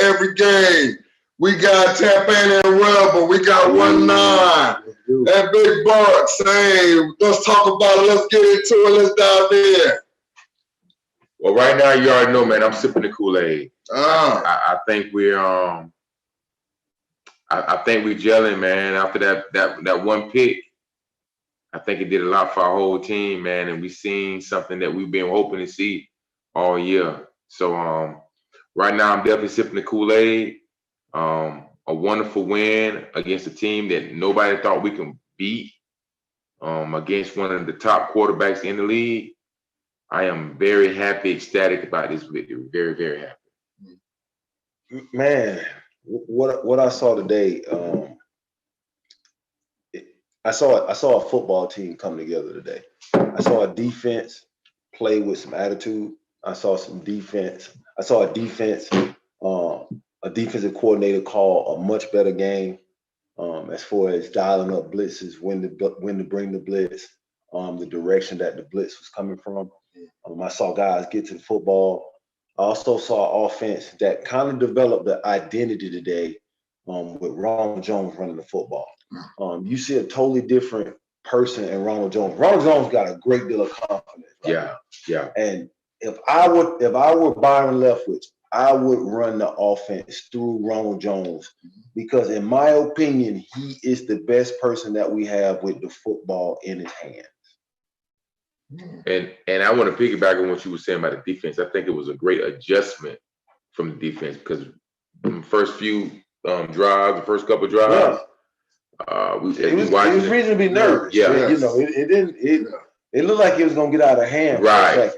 every game. We got Tampana and Rebel. We got 1-9. That big BUCS. Hey, let's talk about it. Let's get into it. Let's dive in. Well, right now, you already know, man, I'm sipping the Kool-Aid. I think we're I think we're gelling, man. After that one pick, I think it did a lot for our whole team, man. And we've seen something that we've been hoping to see all year. So right now, I'm definitely sipping the Kool-Aid. A wonderful win against a team that nobody thought we can beat. Against one of the top quarterbacks in the league. I am very happy, ecstatic about this victory. Very, very happy. Man, what I saw today, I saw a football team come together today. I saw a defense play with some attitude. I saw some defense. I saw a defensive coordinator call a much better game as far as dialing up blitzes, when to bring the blitz, the direction that the blitz was coming from. I saw guys get to the football. I also saw offense that kind of developed the identity today with Ronald Jones running the football. You see a totally different person in Ronald Jones. Ronald Jones got a great deal of confidence. Right? Yeah. And if I were Byron Leftwich, I would run the offense through Ronald Jones because, in my opinion, he is the best person that we have with the football in his hands. And I want to piggyback on what you were saying about the defense. I think it was a great adjustment from the defense because the first few drives, the first couple of drives, it was reasonably nervous. Yeah, you know, it looked like it was gonna get out of hand. Right.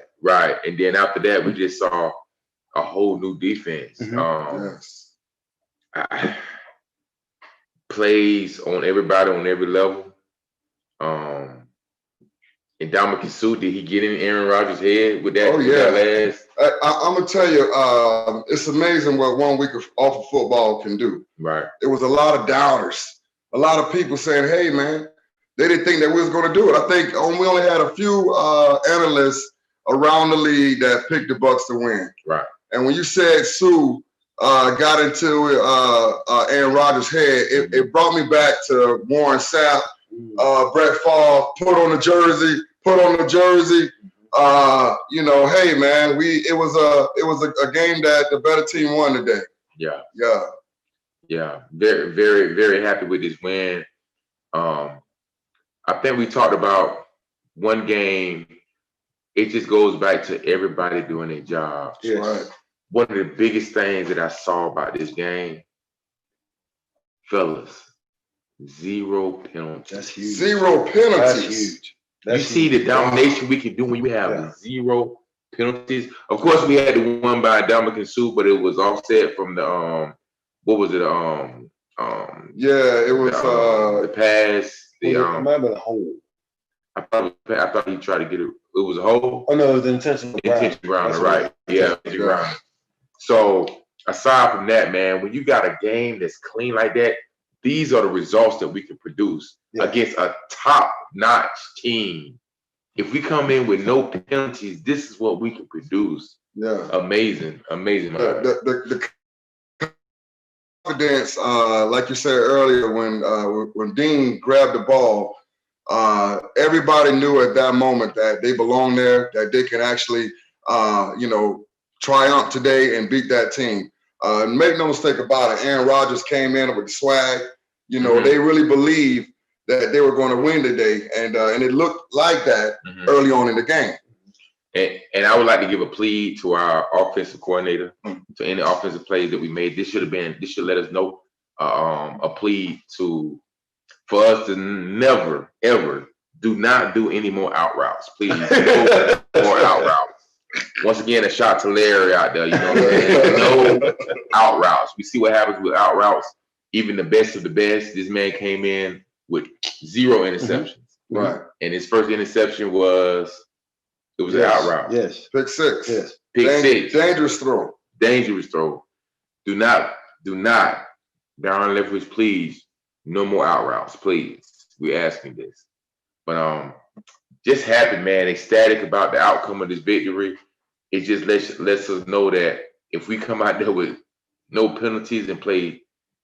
And then after that, we just saw a whole new defense. Plays on everybody on every level. And Dominican Sue, did he get in Aaron Rodgers' head with that? Oh, yeah. That last? I'm going to tell you, it's amazing what 1 week off of football can do. Right. It was a lot of doubters. A lot of people saying, hey, man, they didn't think that we was going to do it. I think we only had a few analysts around the league that picked the BUCS to win. Right. And when you said Sue got into Aaron Rodgers' head, it brought me back to Warren Sapp, Brett Favre, put on the jersey. Hey man, it was a game that the better team won today. Yeah. Very, very, very happy with this win. I think we talked about one game. It just goes back to everybody doing their job. Yes. Right. One of the biggest things that I saw about this game, fellas, 0 penalties. That's huge. 0 penalties. That's huge. You see the domination we can do when you have 0 penalties. Of course, we had the one by Dominican Sue, but it was offset from the what was it? It was the pass. Remember the hold. I thought he tried to get it. It was a hold. Oh no, it was the intentional ground. Right. Yeah. Ground. So aside from that, man, when you got a game that's clean like that, these are the results that we can produce against a top-notch team. If we come in with no penalties, this is what we can produce. Yeah. Amazing. The confidence, like you said earlier, when Dean grabbed the ball, everybody knew at that moment that they belong there, that they can actually, triumph today and beat that team. Make no mistake about it, Aaron Rodgers came in with the swag. They really believed that they were going to win today, and it looked like that early on in the game. And I would like to give a plea to our offensive coordinator, to any offensive plays that we made. This should let us know a plea for us to never, ever do not do any more out routes. Please, no more out routes. Once again, a shot to Larry out there. No out routes. We see what happens with out routes. Even the best of the best, this man came in with 0 interceptions. Right. And his first interception was an out route. Yes. Pick 6. Yes. Pick 6. Dangerous throw. Do not, Darren Leftwich, please, no more out routes, please. We're asking this. But just happy, man, ecstatic about the outcome of this victory. It just lets us know that if we come out there with no penalties, and play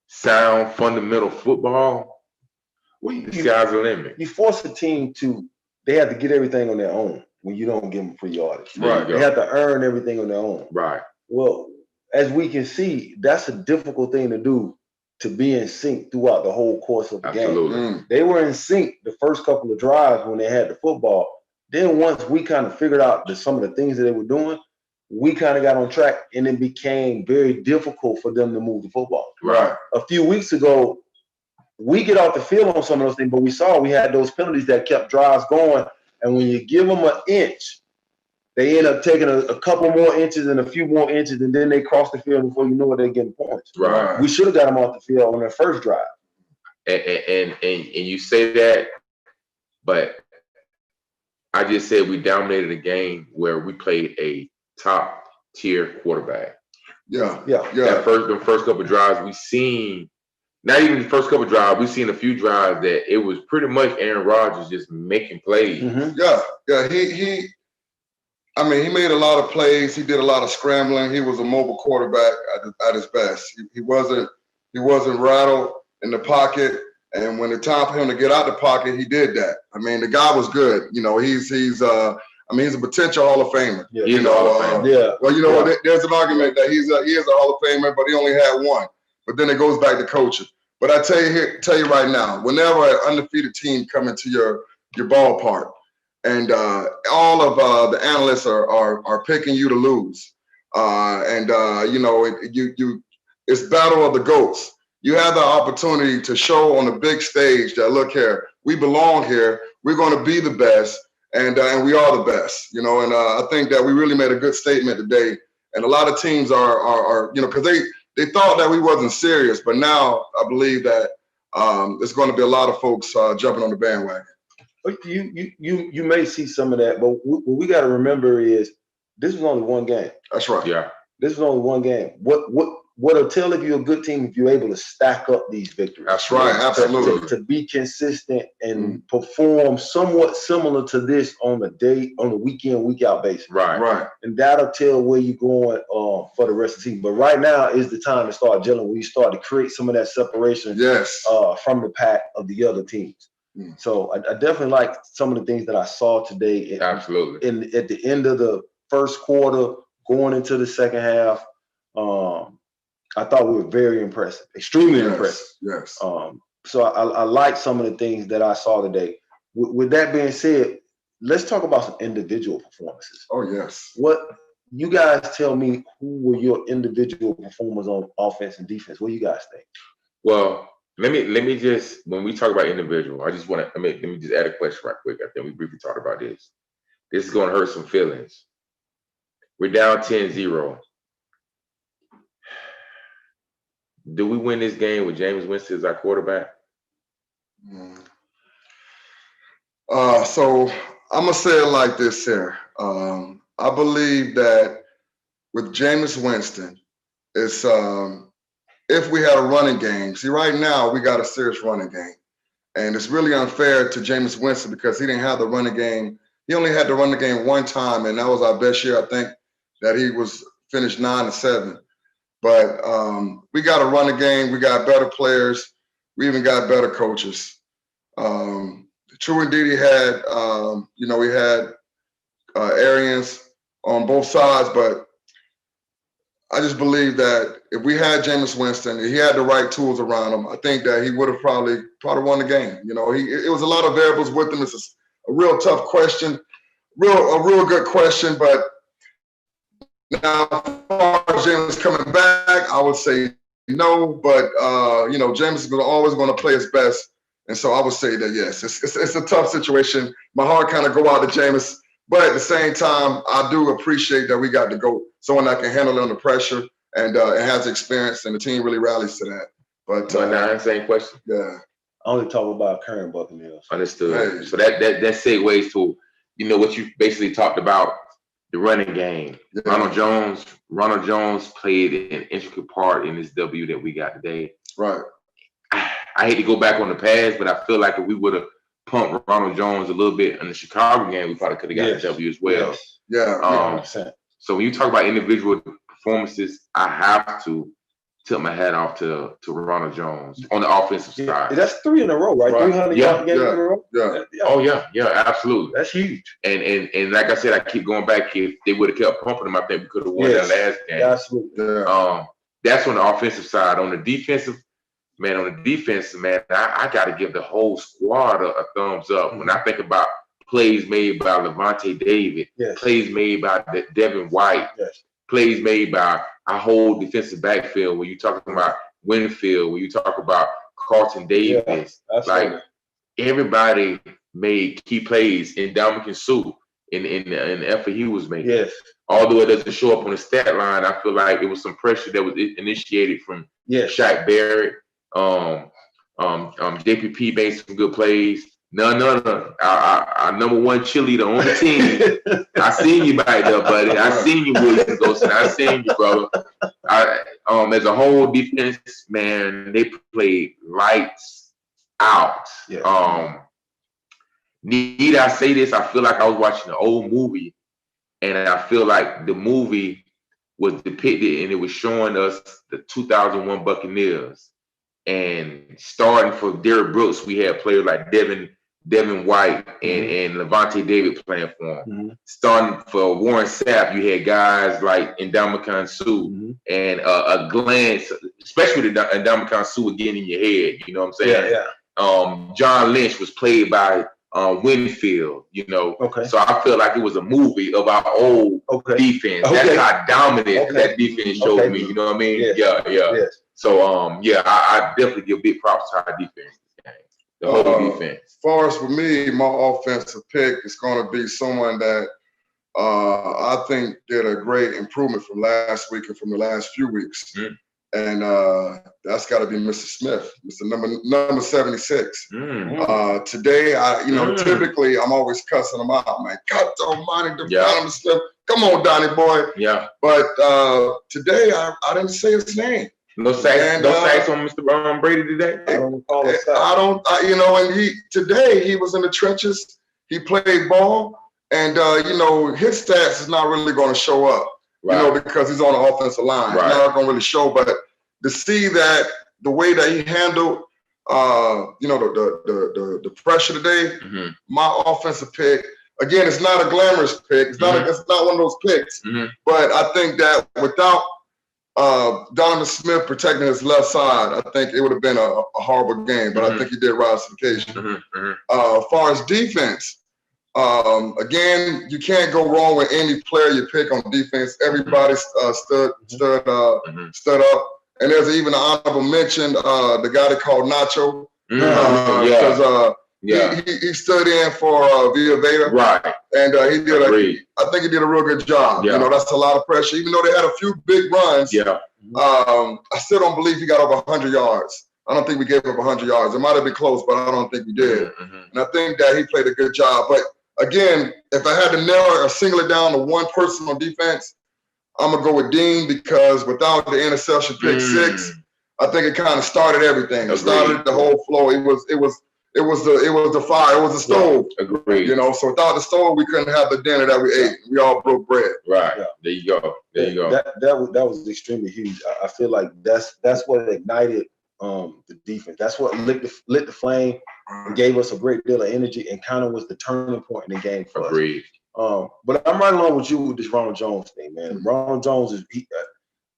sound fundamental football, the sky's the limit. You force a team they have to get everything on their own when you don't give them free yardage. Right. They have to earn everything on their own. Right. Well, as we can see, that's a difficult thing to do, to be in sync throughout the whole course of the game. They were in sync the first couple of drives when they had the football. Then once we kind of figured out some of the things that they were doing, we kind of got on track, and it became very difficult for them to move the football. Right. A few weeks ago, we get off the field on some of those things, but we had those penalties that kept drives going. And when you give them an inch, they end up taking a couple more inches and a few more inches, and then they cross the field before you know it, they're getting points. Right. We should have got them off the field on their first drive. And you say that, but I just said we dominated a game where we played a top tier quarterback. Yeah. The first couple of drives we seen, not even the first couple of drives, we seen a few drives that it was pretty much Aaron Rodgers just making plays. Yeah. He made a lot of plays. He did a lot of scrambling. He was a mobile quarterback at his best. He wasn't rattled in the pocket. And when it's time for him to get out the pocket, he did that. The guy was good. He's a potential Hall of Famer. Yeah, he's a Hall of Famer. Well, there's an argument that he is a Hall of Famer, but he only had one. But then it goes back to coaching. But I tell you right now, whenever an undefeated team come into your ballpark, and all of the analysts are picking you to lose, it's battle of the GOATs. You have the opportunity to show on the big stage that, look here, we belong here. We're going to be the best, and we are the best. And I think that we really made a good statement today. And a lot of teams are because they thought that we wasn't serious, but now I believe that there's going to be a lot of folks jumping on the bandwagon. But you may see some of that, but what we got to remember is this was only one game. That's right. Yeah. This was only one game. What'll tell if you're a good team if you're able to stack up these victories. That's right. Absolutely. To be consistent and perform somewhat similar to this on a week in, week out basis. Right. And that'll tell where you're going for the rest of the season. But right now is the time to start gelling, where you start to create some of that separation from the pack of the other teams. So I definitely like some of the things that I saw today. Absolutely. At the end of the first quarter, going into the second half, I thought we were very impressive, extremely impressive. Yes. So I like some of the things that I saw today. With that being said, let's talk about some individual performances. Oh, yes. What you guys tell me, who were your individual performers on offense and defense? What do you guys think? Well, let me just, when we talk about individual, I just want to, let me just add a question right quick. I think we briefly talked about this. This is going to hurt some feelings. We're down 10-0. Do we win this game with Jameis Winston as our quarterback? So I'm going to say it like this here. I believe that with Jameis Winston, it's if we had a running game. See, right now we got a serious running game. And it's really unfair to Jameis Winston because he didn't have the running game. He only had the running game one time, and that was our best year, I think, that he was finished 9-7. But we got a running game. We got better players. We even got better coaches. True indeed, he had, we had Arians on both sides, but I just believe that if we had Jameis Winston, he had the right tools around him, I think that he would have probably won the game. It was a lot of variables with him. It's a real tough question, a real good question. But now, as far as Jameis coming back, I would say no. But Jameis is always going to play his best, and so I would say that yes, it's a tough situation. My heart kind of go out to Jameis. But at the same time, I do appreciate that we got to go someone that can handle it under pressure and has experience, and the team really rallies to that. But now, same question. Yeah. I only talk about current Buccaneers. Understood. Hey. So that segues to what you basically talked about, the running game. Yeah. Ronald Jones played an intricate part in this W that we got today. Right. I hate to go back on the past, but I feel like if we would have pumped Ronald Jones a little bit in the Chicago game, we probably could have got a W as well. Yes. Yeah. So when you talk about individual performances, I have to tip my hat off to Ronald Jones on the offensive side. That's 3 in a row, right? 300 yard games in a row. Yeah. Oh yeah, absolutely. That's huge. And like I said, I keep going back. If they would have kept pumping them, I think we could have won that last game. Absolutely. Yeah. That's on the offensive side. On the defensive, man, I got to give the whole squad a thumbs up. When I think about plays made by Levante David, plays made by Devin White, plays made by our whole defensive backfield. When you talking about Winfield, when you talk about Carlton Davis, like everybody made key plays in Dominican Sue in the effort he was making. Yes. Although it doesn't show up on the stat line, I feel like it was some pressure that was initiated from Shaq Barrett. JPP made some good plays. No. Our number one cheerleader on the team. I seen you back there, buddy. I seen you, William Golson. I seen you, brother. As a whole defense, man, they played lights out. Need I say this? I feel like I was watching an old movie, and I feel like the movie was depicted and it was showing us the 2001 Buccaneers. And starting for Derrick Brooks, we had players like Devin White and Levante David playing for him. Starting for Warren Sapp, you had guys like Ndamukong Suh and a glance, especially the Ndamukong Suh would get in your head. You know what I'm saying? John Lynch was played by Winfield, you know. So I feel like it was a movie of our old defense. That's how dominant that defense showed me. You know what I mean? So I definitely give big props to our defense. The whole defense. As far as for me, my offensive pick is going to be someone that I think did a great improvement from last week and from the last few weeks. And that's got to be Mr. Smith, Mr. number 76. Today, typically I'm always cussing him out, man. God almighty, Mr. Smith. Come on, Donnie boy. But today I didn't say his name. No sacks on Mr. Brady today. I don't recall a sack. And today he was in the trenches. He played ball, and his stats is not really going to show up. Because he's on the offensive line. It's not going to really show, but to see that the way that he handled, the pressure today, my offensive pick, again, it's not a glamorous pick. It's not one of those picks. But I think that without Donovan Smith protecting his left side, I think it would have been a horrible game. But I think he did rise to the occasion. As far as defense, again, you can't go wrong with any player you pick on defense. Everybody stood up, and there's even an honorable mention, the guy they called Nacho, because he stood in for Villa, and he did. I think he did a real good job. That's a lot of pressure. Even though they had a few big runs, I still don't believe he got over 100 yards. I don't think we gave up 100 yards. It might have been close, but I don't think we did. And I think that he played a good job. But again, if I had to narrow or single it down to one person on defense, I'm gonna go with Dean, because without the interception pick 6, I think it kind of started everything. It started the whole flow. It was the fire. It was the stove. Agreed. So without the stove, we couldn't have the dinner that we ate. We all broke bread. There you go. That was extremely huge. I feel like that's what ignited the defense. That's what lit the flame and gave us a great deal of energy, and kind of was the turning point in the game for us. But I'm right along with you with this Ronald Jones thing, man. Ronald Jones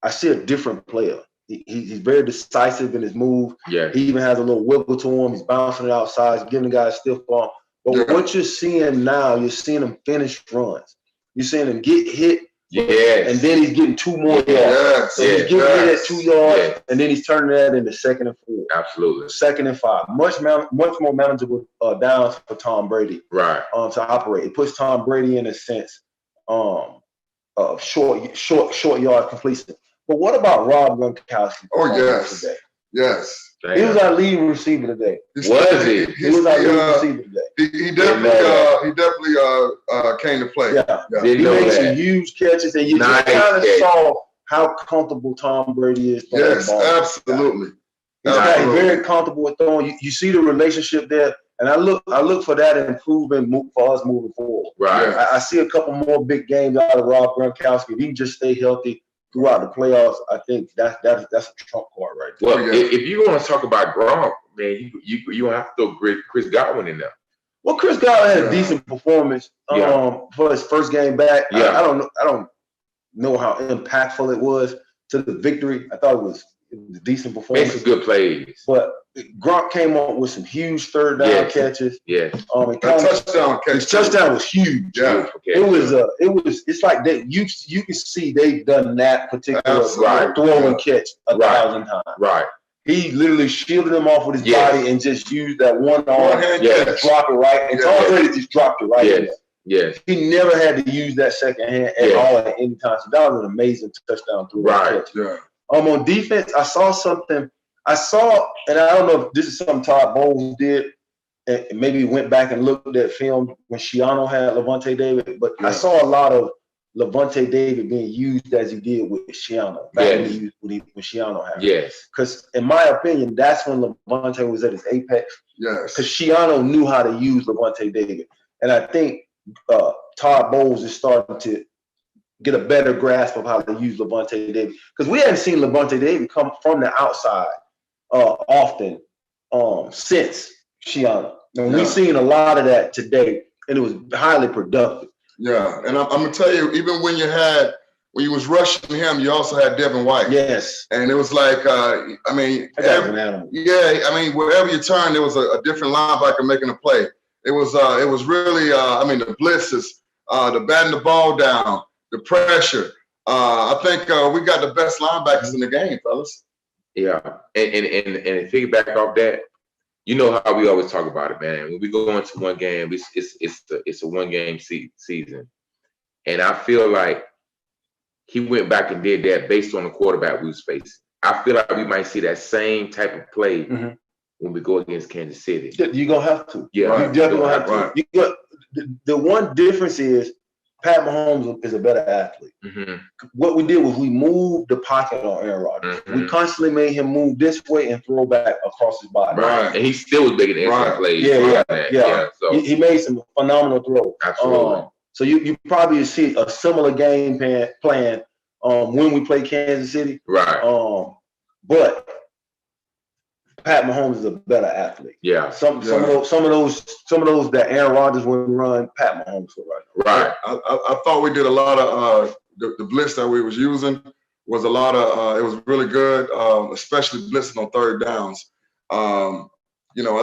I see a different player. He's very decisive in his move. He even has a little wiggle to him. He's bouncing it outside, he's giving the guy a stiff arm. But what you're seeing now, you're seeing him finish runs. You're seeing him get hit. And then he's getting 2 more yards. So he's getting hit at 2 yards, and then he's turning that into 2nd and 4. Absolutely. 2nd and 5. Much more manageable downs for Tom Brady. To operate. It puts Tom Brady in a sense of short yard completion. But what about Rob Gronkowski? Today? He was our lead receiver today. He was our lead receiver today. He definitely came to play. He made some huge catches, and you kind of saw how comfortable Tom Brady is throwing the ball. Absolutely. He's gotten very comfortable with throwing. You see the relationship there, and I look for that improvement for us moving forward. I see a couple more big games out of Rob Gronkowski. If he can just stay healthy, throughout the playoffs, I think that's a trump card right there. Well, if you want to talk about Gronk, man, you don't have to throw Chris Godwin in there. Well, Chris Godwin had a decent performance for his first game back. Yeah. I don't know how impactful it was to the victory. I thought it was a decent performance. Made some good plays. But Gronk came up with some huge third down catches. Yes. Touchdown catch. His touchdown was huge. Yeah. It's like that you can see they've done that particular throw and catch 1,000 times. Right. He literally shielded him off with his body and just used that one arm to drop it right. And Tom Brady just dropped it right in there. Yes. He never had to use that second hand at all at any time. So that was an amazing touchdown through that catch. Yeah. On defense, I saw something. And I don't know if this is something Todd Bowles did, and maybe went back and looked at film when Schiano had Levante David, but I saw a lot of Levante David being used as he did with Schiano back when Schiano had him. Yes. Because in my opinion, that's when Levante was at his apex. Yes. Because Schiano knew how to use Levante David. And I think Todd Bowles is starting to get a better grasp of how to use Levante David. Because we hadn't seen Levante David come from the outside often since Schiano. And we've seen a lot of that today, and it was highly productive. Yeah, and I'm gonna tell you, even when you was rushing him, you also had Devin White. Yes. And it was like, I mean, wherever you turn, there was a different linebacker making a play. It was really, the blitzes, the batting the ball down, the pressure. I think we got the best linebackers in the game, fellas. Yeah, and to piggyback off that, you know how we always talk about it, man. When we go into one game, it's a one game season, and I feel like he went back and did that based on the quarterback we was facing. I feel like we might see that same type of play when we go against Kansas City. You're gonna have to. Yeah, you definitely gonna have to. The one difference is Pat Mahomes is a better athlete. What we did was we moved the pocket on Aaron Rodgers. We constantly made him move this way and throw back across his body. Right, and he still was making excellent plays. Yeah. So he made some phenomenal throws. Absolutely. So you probably see a similar game plan when we play Kansas City. Right. But Pat Mahomes is a better athlete. Yeah. Some of those that Aaron Rodgers would run, Pat Mahomes would run. Right. I thought we did a lot of the blitz that we was using was a lot of it was really good, especially blitzing on third downs. I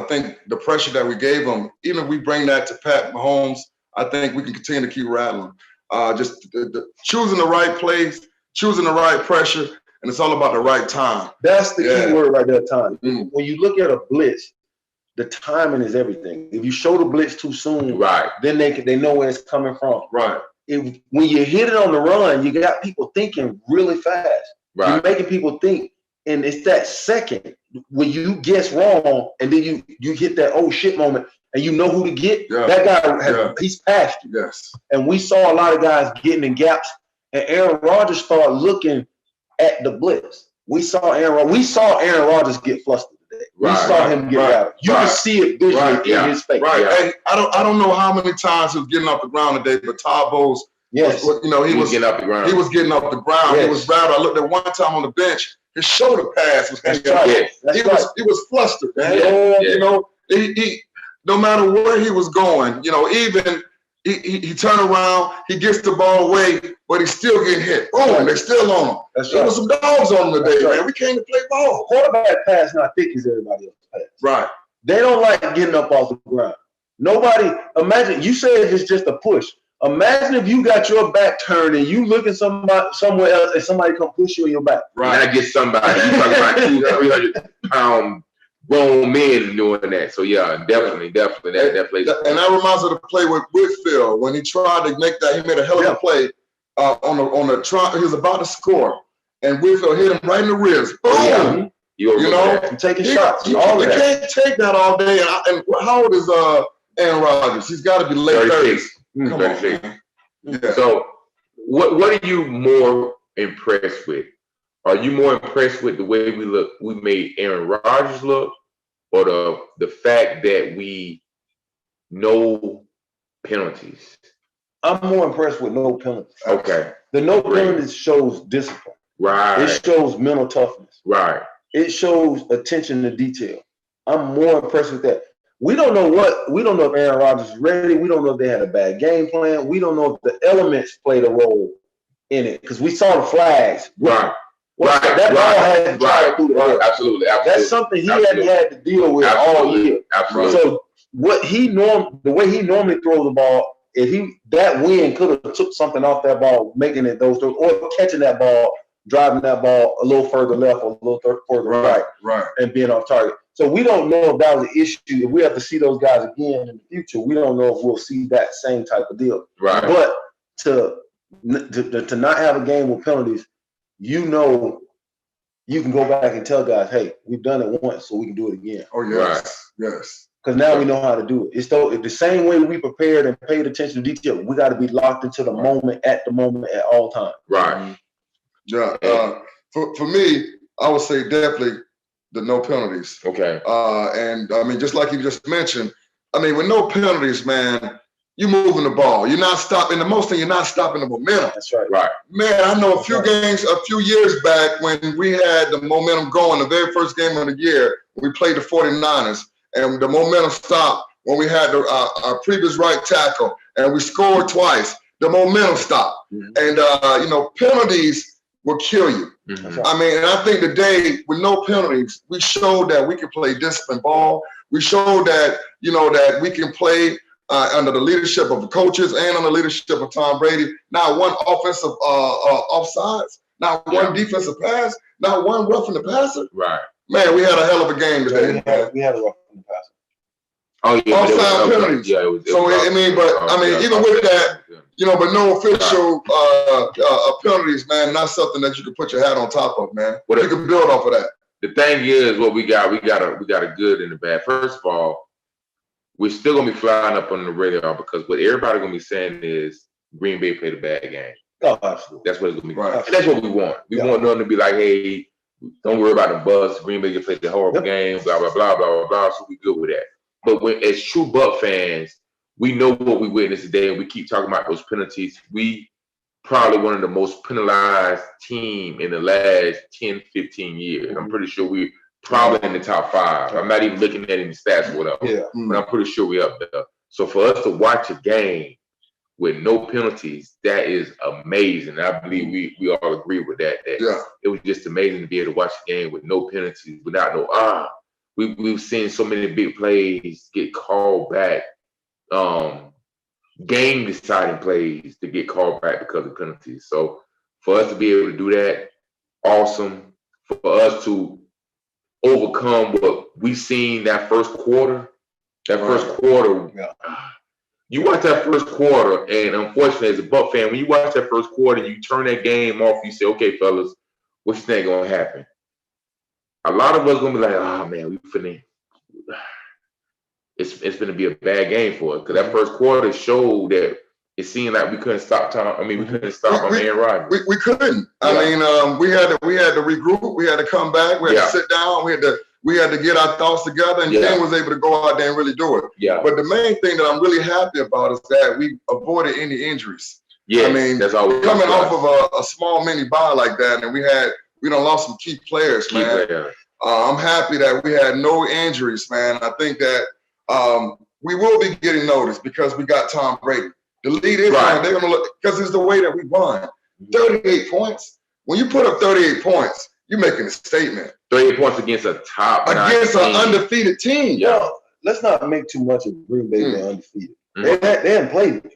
think the pressure that we gave them, even if we bring that to Pat Mahomes, I think we can continue to keep rattling. Just choosing the right place, choosing the right pressure, and it's all about the right time. That's the key word right there, time. When you look at a blitz, the timing is everything. If you show the blitz too soon, then they know where it's coming from. Right. When you hit it on the run, you got people thinking really fast. Right. You're making people think, and it's that second when you guess wrong, and then you hit that oh shit moment, and you know who to get. Yeah. That guy he's past you. Yes. And we saw a lot of guys getting in gaps, and Aaron Rodgers started looking at the blitz. We saw Aaron Rodgers get flustered today. We saw him get out. You can see it visually in his face. Right. And I don't know how many times he was getting off the ground today, but Todd Bowles, he was getting off the ground. He was getting off the ground. Yes. He was rattled. I looked at one time on the bench. His shoulder pads was hanging out. He was flustered, man. He no matter where he was going, even he turned around, he gets the ball away, but he's still getting hit. Boom, they're still on him. There was some dogs on him today, man. We came to play ball. Quarterback pass not thick as everybody else pass. Right. They don't like getting up off the ground. Nobody, imagine, you said it's just a push. Imagine if you got your back turned and you looking somewhere else and somebody come push you in your back. Right. And I get somebody, you talking about 200-pound grown men doing that. So yeah, definitely that plays. And that reminds me of the play with Whitfield when he tried to make that. He made a hell of a play on the try. He was about to score, and Whitfield hit him right in the ribs. Boom! You're taking shots. You can't take that all day. And how old is Aaron Rodgers? He's got to be late 30s. Come 36. On, yeah. So, what are you more impressed with? Are you more impressed with the way we made Aaron Rodgers look, or the fact that we no penalties? I'm more impressed with no penalties. Okay. The no penalties shows discipline. Right. It shows mental toughness. Right. It shows attention to detail. I'm more impressed with that. We don't know if Aaron Rodgers is ready. We don't know if they had a bad game plan. We don't know if the elements played a role in it because we saw the flags. Right. Well, that ball had to travel through the air. Absolutely. That's something he hadn't had to deal with all year. Absolutely. So the way he normally throws the ball, that wind could have took something off that ball, making it those throws, or catching that ball, driving that ball a little further left or a little further right, and being off target. So we don't know if that was an issue. If we have to see those guys again in the future, we don't know if we'll see that same type of deal. Right. But to not have a game with penalties, you can go back and tell guys, hey, we've done it once, so we can do it again. Oh, yes. Yes. Because now we know how to do it. It's the same way we prepared and paid attention to detail. We got to be locked into the moment at all times. Right. Yeah. For me, I would say definitely the no penalties. Okay. And I mean, just like you just mentioned, I mean, with no penalties, man, you're moving the ball. You're not stopping. The most thing, you're not stopping the momentum. That's right. Right. Man, I know a few games, a few years back when we had the momentum going, the very first game of the year, we played the 49ers, and the momentum stopped when we had our previous right tackle, and we scored twice. The momentum stopped. Mm-hmm. And, penalties will kill you. Mm-hmm. I mean, and I think today, with no penalties, we showed that we can play disciplined ball. We showed that, that we can play under the leadership of the coaches and under the leadership of Tom Brady. Not one offensive offsides, not one defensive pass, not one roughing the passer. Right. Man, we had a hell of a game today. We had a roughing the passer. Oh yeah. Offside penalties. Yeah, it was even with that, but no official penalties, man. Not something that you can put your hat on top of, man. You can build off of that. The thing is, what we got a good and a bad. First of all, we're still gonna be flying up on the radar because what everybody gonna be saying is Green Bay played a bad game. Oh, absolutely. That's what it's gonna be. Right. And that's what we want. We want them to be like, hey, don't worry about the buzz. Green Bay played the horrible game. Blah blah blah blah blah. So we good with that. But as true Buck fans, we know what we witnessed today, and we keep talking about those penalties. We probably one of the most penalized team in the last 10, 15 years. Mm-hmm. I'm pretty sure we probably in the top 5. I'm not even looking at any stats or whatever. Yeah. But I'm pretty sure we're up there. So for us to watch a game with no penalties, that is amazing. I believe we all agree with that. It was just amazing to be able to watch a game with no penalties, without We've seen so many big plays get called back, game-deciding plays to get called back because of penalties. So for us to be able to do that, awesome. For us to overcome what we seen that first quarter, you watch that first quarter, and unfortunately, as a Buck fan, when you watch that first quarter, you turn that game off, you say, okay, fellas, what's that going to happen? A lot of us gonna be like, oh man, it's gonna be a bad game for us because that first quarter showed that it seemed like we couldn't stop Tom. I mean, we couldn't stop Aaron Rodgers. We couldn't. I mean, we had to regroup. We had to come back. We had to sit down. We had to get our thoughts together, and then was able to go out there and really do it. Yeah. But the main thing that I'm really happy about is that we avoided any injuries. Yeah. I mean, that's always coming off of a small mini bye like that, and we done lost some key players, man. I'm happy that we had no injuries, man. I think that we will be getting noticed because we got Tom Brady. The lead is on. They're going to look because it's the way that we won. 38 points. When you put up 38 points, you're making a statement. 38 points against an undefeated team. Yeah. Well, let's not make too much of Green Bay being undefeated. Mm-hmm. They haven't played anybody.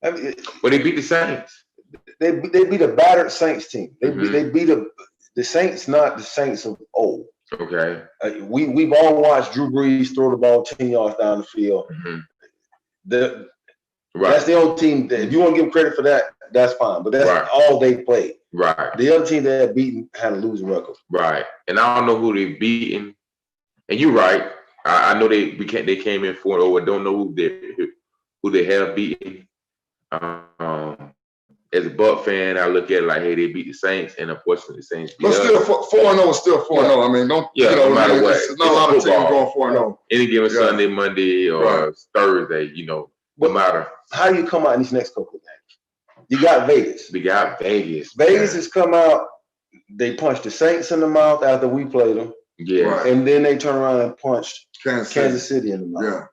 I mean, but they beat the Saints. They beat a battered Saints team. They beat the Saints, not the Saints of old. Okay. We've all watched Drew Brees throw the ball 10 yards down the field. Mm-hmm. That's the only team that, if you want to give them credit for that, that's fine. But that's all they played. Right. The other team that had beaten had a losing record. Right. And I don't know who they've beaten. And you're right. I know they came in 4-0. I don't know who they have beaten. As a Buck fan, I look at it like, hey, they beat the Saints, and unfortunately, the Saints beat us. But still, 4-0 is still 4-0. I mean, no matter what. There's not a lot of teams going 4-0. Any given Sunday, Monday, or Thursday, no matter. How do you come out in these next couple of games? You got Vegas. We got Vegas. Vegas has come out. They punched the Saints in the mouth after we played them. Yeah. Right. And then they turn around and punched Kansas City in the mouth. Yeah.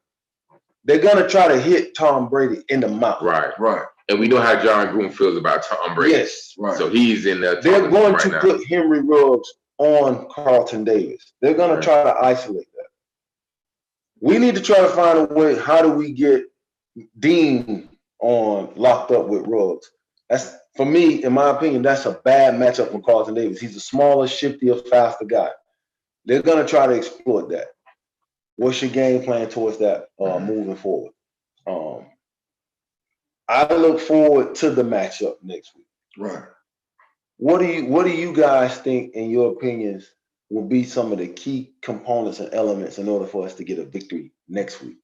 They're going to try to hit Tom Brady in the mouth. Right. And we know how John Gruden feels about Tom Brady. Yes. Right. So he's in there. They're going to put Henry Ruggs on Carlton Davis. They're going to try to isolate that. We need to try to find a way. How do we get Dean locked up with Ruggs? That's, for me, in my opinion, that's a bad matchup for Carlton Davis. He's a smaller, shiftier, faster guy. They're going to try to exploit that. What's your game plan towards that moving forward? I look forward to the matchup next week. Right. What do you guys think, in your opinions, will be some of the key components and elements in order for us to get a victory next week?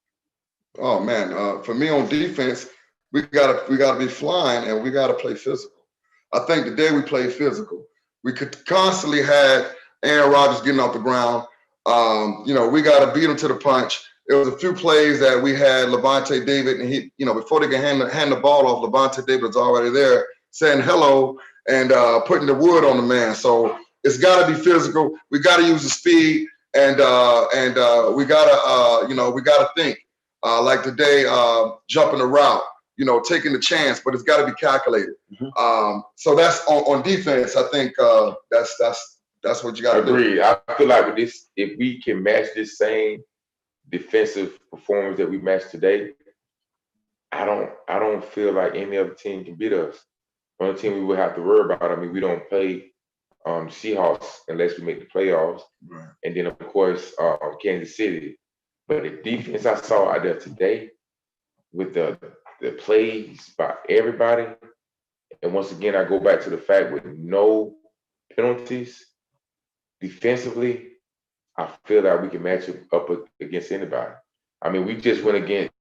Oh man, for me on defense, we gotta be flying and we gotta play physical. I think today we played physical. We could constantly had Aaron Rodgers getting off the ground. We gotta beat him to the punch. There was a few plays that we had Levante David, and he, before they can hand the ball off, Levante David was already there saying hello and putting the wood on the man. So it's got to be physical. We got to use the speed, and we gotta think like today, jumping the route, taking the chance, but it's got to be calculated. Mm-hmm. So that's on defense. I think that's what you got to do. Agreed. I feel like with this, if we can match this same defensive performance that we matched today, I don't feel like any other team can beat us. The only team we would have to worry about, we don't play Seahawks unless we make the playoffs. Right. And then, of course, Kansas City. But the defense I saw out there today with the plays by everybody, and once again, I go back to the fact with no penalties defensively, I feel like we can match up against anybody. We just went against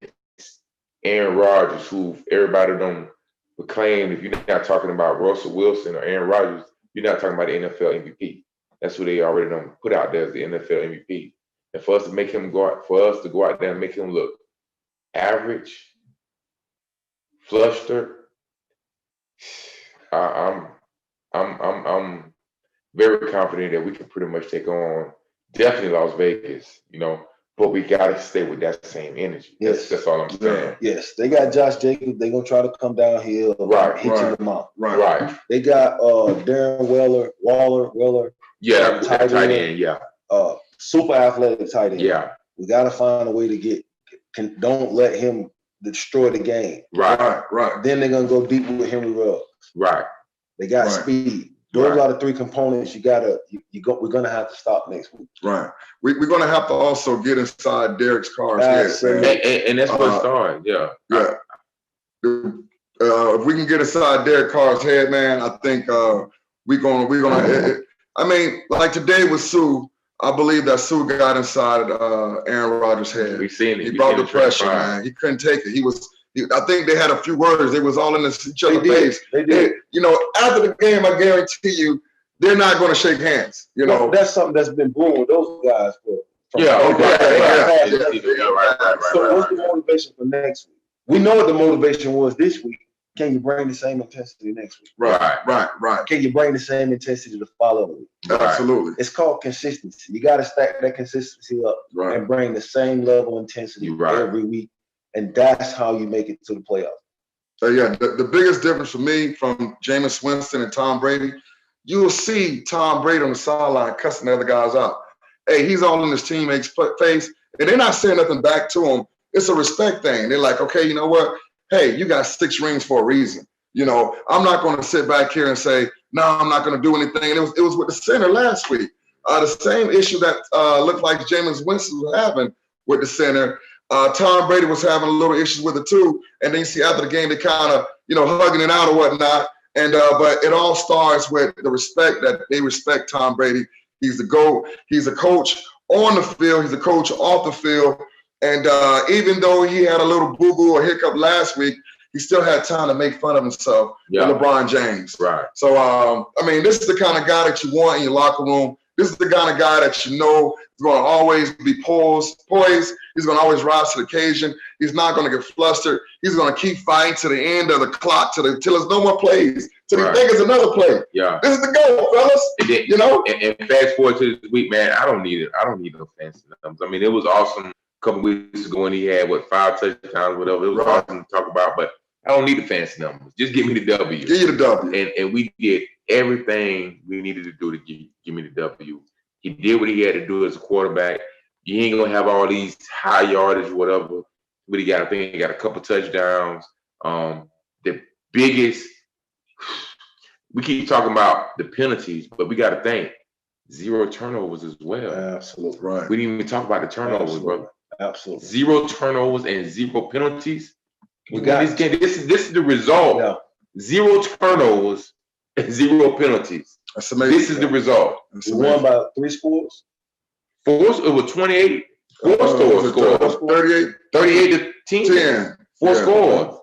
Aaron Rodgers, who everybody don't proclaim. If you're not talking about Russell Wilson or Aaron Rodgers, you're not talking about the NFL MVP. That's who they already done put out there as the NFL MVP. And for us to go out there and make him look average, flustered, I'm very confident that we can pretty much take on definitely Las Vegas, but we got to stay with that same energy. Yes. That's all I'm saying. Yes, they got Josh Jacobs. They're going to try to come downhill, hit you in the mouth. Right. They got Darren Waller. Yeah, tight end, yeah. Super athletic tight end. Yeah. We got to find a way to don't let him destroy the game. Right. Then they're going to go deep with Henry Ruggs. Right. They got speed. Those are the three components we're gonna have to stop next week. Right. We're gonna have to also get inside Derek's Carr's head. And that's what started. Yeah. Yeah. If we can get inside Derek Carr's head, man, I think we're gonna. Like today with Sue, I believe that Sue got inside Aaron Rodgers' head. We've seen it. He brought the pressure, man. He couldn't take it. I think they had a few words. They was all in each other's face. They did. After the game, I guarantee you, they're not going to shake hands. That's something that's been brewing with those guys for. Yeah. So what's the motivation for next week? We know what the motivation was this week. Can you bring the same intensity next week? Right. Can you bring the same intensity the following week? Absolutely. It's called consistency. You got to stack that consistency up and bring the same level of intensity every week. And that's how you make it to the playoffs. So the biggest difference for me from Jameis Winston and Tom Brady, you will see Tom Brady on the sideline cussing the other guys out. Hey, he's all in his teammates' face, and they're not saying nothing back to him. It's a respect thing. They're like, okay, you know what? Hey, you got 6 rings for a reason. I'm not going to sit back here and say, no, I'm not going to do anything. And it was with the center last week. The same issue that looked like Jameis Winston was having with the center. Tom Brady was having a little issues with it too, and then you see after the game they kind of hugging it out or whatnot. And but it all starts with the respect that they respect Tom Brady. He's the GOAT. He's a coach on the field. He's a coach off the field. And even though he had a little boo-boo or hiccup last week, he still had time to make fun of himself with LeBron James. Right. So this is the kind of guy that you want in your locker room This is the kind of guy that you know is going to always be poised. He's going to always rise to the occasion. He's not going to get flustered. He's going to keep fighting to the end of the clock, till there's no more plays, till he think it's another play. Yeah, this is the goal, fellas. And then, you know. And fast forward to this week, man. I don't need it. I don't need no fancy numbers. I mean, it was awesome a couple weeks ago when he had 5 touchdowns, whatever. It was awesome to talk about, but I don't need the fancy numbers. Just give me the W. Give you the W. And we did everything we needed to do to give me the W. He did what he had to do as a quarterback. You ain't gonna have all these high yardage, whatever. But I think he got a couple touchdowns. The biggest, we keep talking about the penalties, but we got to think 0 turnovers as well. Absolutely. Right. We didn't even talk about the turnovers, bro. Absolutely. 0 turnovers and 0 penalties. We got this game. This is the result. Yeah. 0 turnovers and 0 penalties. That's amazing. This is the result. We won by 3 scores. 4. It was 28. 4 scores. 38 to 10. 4 scores.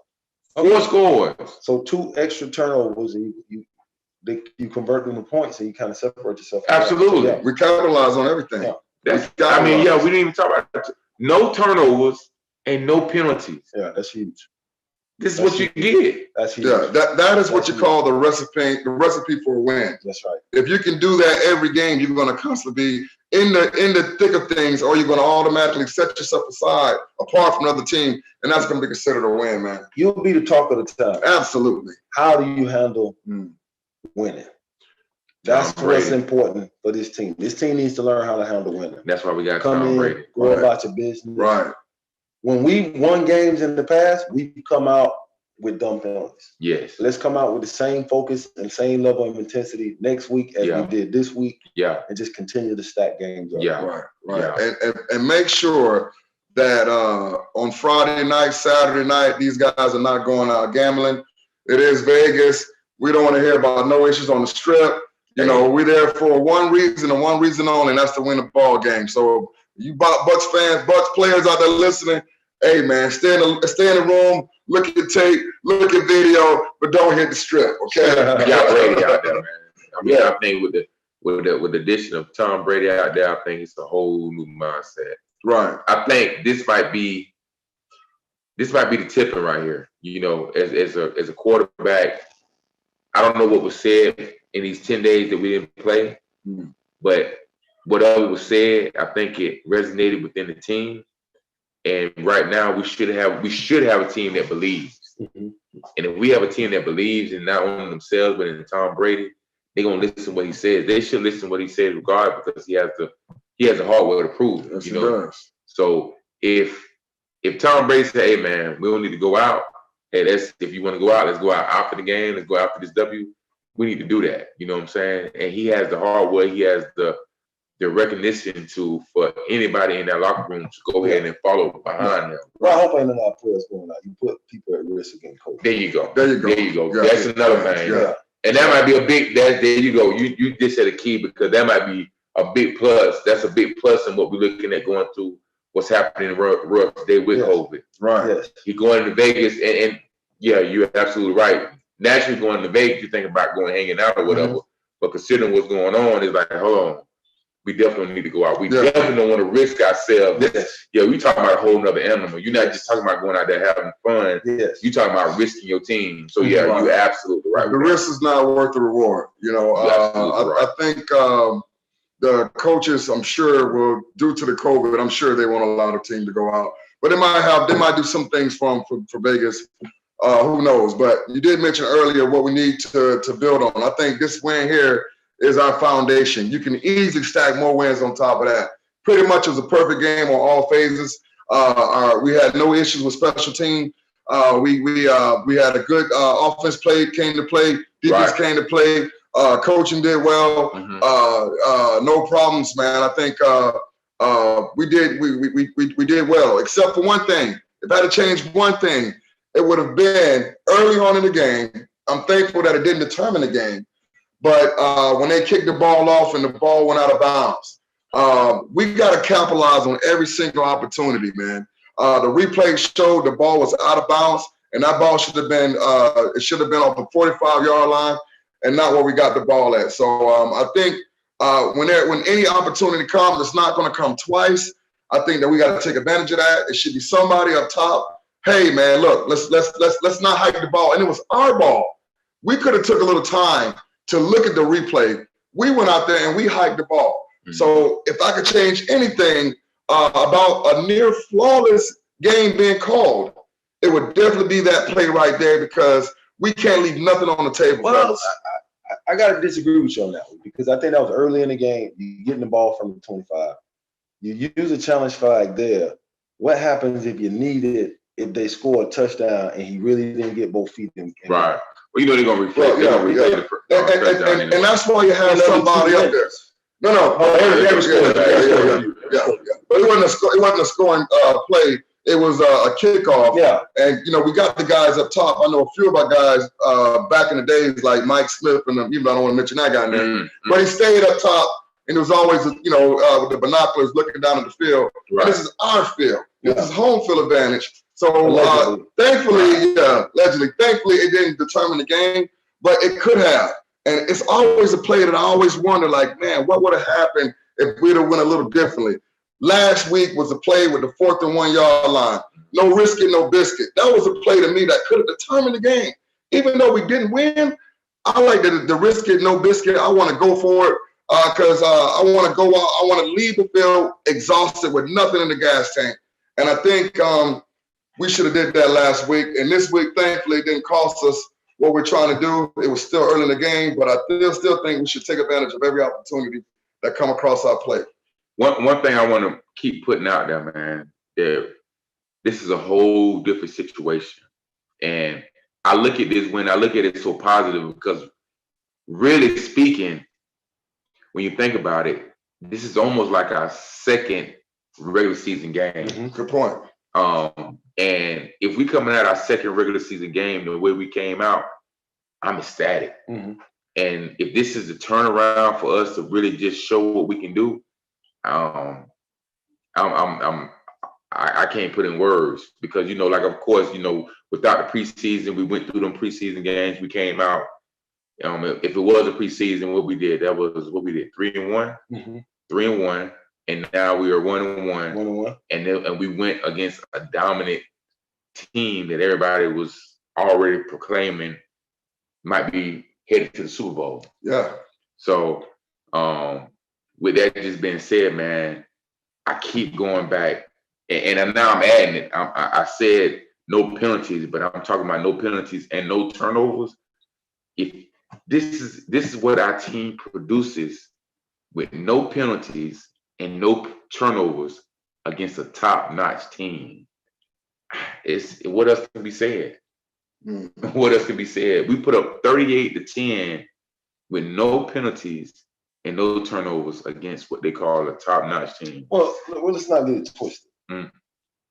4 scores. So 2 extra turnovers, and you convert them to points, and you kind of separate yourself. Absolutely. Yeah. We capitalize on everything. Yeah. We didn't even talk about that. No turnovers and no penalties. Yeah, that's huge. This is what you get. That's huge. Yeah, that is what you call the recipe for a win. That's right. If you can do that every game, you're going to constantly be in the thick of things, or you're going to automatically set yourself aside apart from another team, and that's going to be considered a win, man. You'll be the talk of the town. Absolutely. How do you handle winning? That's what's important for this team. This team needs to learn how to handle winning. That's why we got Tom Brady. Go about your business. Right. When we won games in the past, we come out with dumb penalties. Yes. Let's come out with the same focus and same level of intensity next week as we did this week. Yeah. And just continue to stack games up. Yeah. Right. Yeah. And make sure that on Friday night, Saturday night, these guys are not going out gambling. It is Vegas. We don't want to hear about no issues on the strip. You know, we're there for one reason and one reason only, and that's to win the ball game. So you Bucks fans, Bucks players out there listening, hey man, stay in the room, look at the tape, look at video, but don't hit the strip, okay? Yeah, Brady out there, man. I mean, I think with the addition of Tom Brady out there, I think it's a whole new mindset. Right. I think this might be the tipping right here. You know, as a quarterback, I don't know what was said in these 10 days that we didn't play, but whatever was said, I think it resonated within the team. And right now, we should have a team that believes. And if we have a team that believes in not only themselves but in Tom Brady, they're gonna listen to what he says. They should listen to what he says regardless, because he has a hard way to prove it. Yes, you know. So if Tom Brady said, "Hey man, we don't need to go out. Hey, if you want to go out, let's go out after the game. Let's go after this W." We need to do that. You know what I'm saying? And he has the hard way. He has the recognition for anybody in that locker room to go ahead and follow behind them. Well, I hope ain't enough players going out. You put people at risk against COVID. There you go. Yeah. That's another thing. Yeah. And that might be a big. There you go. You just said a key, because that might be a big plus. That's a big plus in what we're looking at going through what's happening in rough day with COVID. Right. Yes. You're going to Vegas, and yeah, you're absolutely right. Naturally, going to Vegas, you think about going hanging out or whatever. But considering what's going on, it's like, hold on. We definitely need to go out. We definitely don't want to risk ourselves. Yes. Yeah, we talking about a whole nother animal. You're not just talking about going out there having fun. Yes. You're talking about risking your team. So yeah, you're absolutely right. The risk is not worth the reward. You know, I think the coaches, I'm sure, will, due to the COVID, I'm sure they won't allow the team to go out. But they might do some things for Vegas. Who knows? But you did mention earlier what we need to build on. I think this win here is our foundation. You can easily stack more wins on top of that. Pretty much it was a perfect game on all phases. We had no issues with special team. We had a good offense came to play. Defense came to play. Coaching did well. No problems, man. I think we did well, except for one thing. If I had to change one thing, it would have been early on in the game. I'm thankful that it didn't determine the game. But when they kicked the ball off and the ball went out of bounds, we got to capitalize on every single opportunity, man. The replay showed the ball was out of bounds, and that ball should have been off the 45-yard line and not where we got the ball at. So I think when any opportunity comes, it's not going to come twice. I think that we got to take advantage of that. It should be somebody up top. Hey man, look, let's not hike the ball. And it was our ball. We could have took a little time to look at the replay. We went out there and we hiked the ball. Mm-hmm. So if I could change anything about a near flawless game being called, it would definitely be that play right there, because we can't leave nothing on the table. Well, I got to disagree with you on that one, because I think that was early in the game. You getting the ball from the 25. You use a challenge flag there. What happens if you need it, if they score a touchdown and he really didn't get both feet in? Right. Well, you know they're going to replay. And that's why you have somebody up there. No. But it wasn't a scoring play. It was a kickoff. Yeah. And, we got the guys up top. I know a few of our guys back in the days, like Mike Smith, and even I don't want to mention that guy name. Mm-hmm. But he stayed up top, and it was always, with the binoculars looking down at the field. Right. And this is our field. This is home field advantage. So thankfully, it didn't determine the game, but it could have. And it's always a play that I always wonder, like, man, what would have happened if we'd have went a little differently? Last week was a play with the 4th and 1 yard line. No risk it, no biscuit. That was a play to me that could have determined the game. Even though we didn't win, I like the risk it, no biscuit. I want to go for it because I want to go out. I want to leave the field exhausted with nothing in the gas tank. And I think we should have did that last week. And this week, thankfully, it didn't cost us what we're trying to do. It was still early in the game, but I still think we should take advantage of every opportunity that come across our plate. One thing I want to keep putting out there, man, that this is a whole different situation. And I look at it so positive, because really speaking, when you think about it, this is almost like our second regular season game. Mm-hmm. Good point. And if we coming at our second regular season game the way we came out, I'm ecstatic. Mm-hmm. And if this is the turnaround for us to really just show what we can do, I can't put in words, because of course, without the preseason, we went through them preseason games, we came out. If it was a preseason, what we did 3-1, mm-hmm. 3-1, and now we are 1-1, and we went against a dominant team that everybody was already proclaiming might be headed to the Super Bowl. Yeah. So, with that just being said, man, I keep going back, and now I'm adding it. I said no penalties, but I'm talking about no penalties and no turnovers. If this is what our team produces with no penalties and no turnovers against a top-notch team, what else can be said? Mm-hmm. What else can be said? We put up 38-10 with no penalties and no turnovers against what they call a top-notch team. Well, let's not get it twisted. Mm.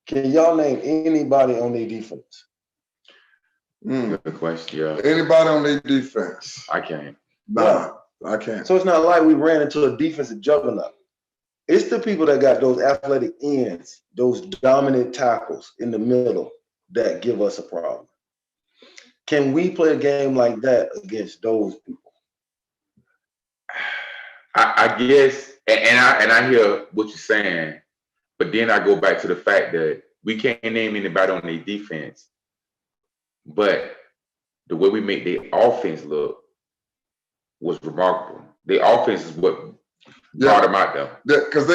Can y'all name anybody on their defense? Good question, yeah. Anybody on their defense? I can't. Nah, I can't. So it's not like we ran into a defensive juggernaut. It's the people that got those athletic ends, those dominant tackles in the middle that give us a problem. Can we play a game like that against those people? I guess, and I hear what you're saying, but then I go back to the fact that we can't name anybody on their defense, but the way we make their offense look was remarkable. Their offense is what brought them out there. Because